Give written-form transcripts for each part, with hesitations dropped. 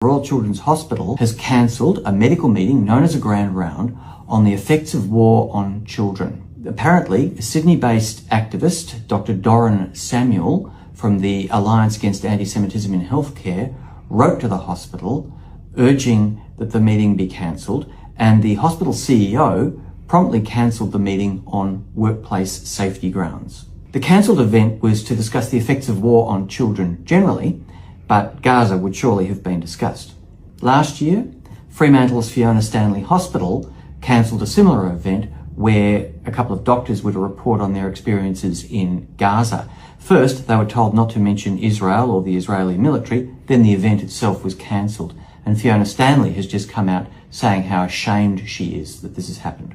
Royal Children's Hospital has cancelled a medical meeting known as a Grand Round on the effects of war on children. Apparently, a Sydney-based activist, Dr. Doran Samuel, from the Alliance Against Anti-Semitism in Healthcare, wrote to the hospital urging that the meeting be cancelled, and the hospital CEO promptly cancelled the meeting on workplace safety grounds. The cancelled event was to discuss the effects of war on children generally, but Gaza would surely have been discussed. Last year, Fremantle's Fiona Stanley Hospital cancelled a similar event where a couple of doctors were to report on their experiences in Gaza. First, they were told not to mention Israel or the Israeli military, then the event itself was cancelled. And Fiona Stanley has just come out saying how ashamed she is that this has happened.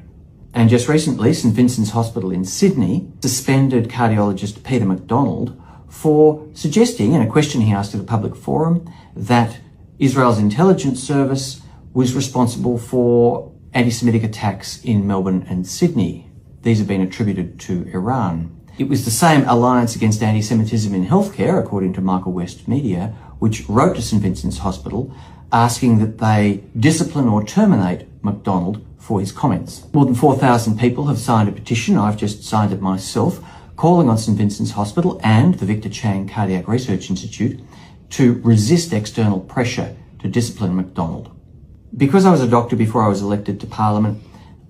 And just recently, St Vincent's Hospital in Sydney suspended cardiologist Peter MacDonald for suggesting, in a question he asked at a public forum, that Israel's intelligence service was responsible for anti-Semitic attacks in Melbourne and Sydney. These have been attributed to Iran. It was the same Alliance Against Anti-Semitism in Healthcare, according to Michael West Media, which wrote to St Vincent's Hospital asking that they discipline or terminate MacDonald for his comments. More than 4,000 people have signed a petition, I've just signed it myself, calling on St Vincent's Hospital and the Victor Chang Cardiac Research Institute to resist external pressure to discipline MacDonald. Because I was a doctor before I was elected to Parliament,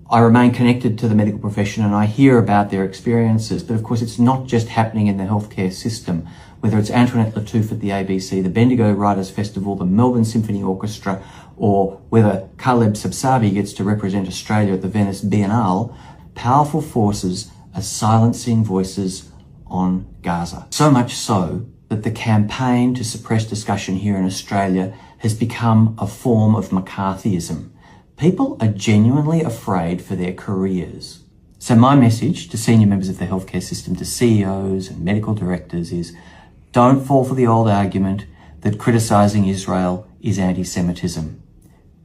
I remain connected to the medical profession and I hear about their experiences. But of course, it's not just happening in the healthcare system. Whether it's Antoinette Lattouf at the ABC, the Bendigo Writers Festival, the Melbourne Symphony Orchestra, or whether Caleb Sabsabi gets to represent Australia at the Venice Biennale, powerful forces are silencing voices on Gaza. So much so that the campaign to suppress discussion here in Australia has become a form of McCarthyism. People are genuinely afraid for their careers. So my message to senior members of the healthcare system, to CEOs and medical directors is, don't fall for the old argument that criticising Israel is anti-Semitism.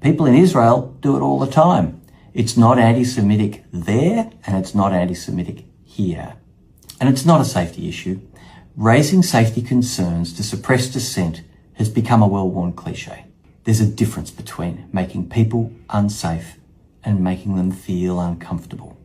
People in Israel do it all the time. It's not anti-Semitic there and it's not anti-Semitic here. And it's not a safety issue. Raising safety concerns to suppress dissent has become a well-worn cliche. There's a difference between making people unsafe and making them feel uncomfortable.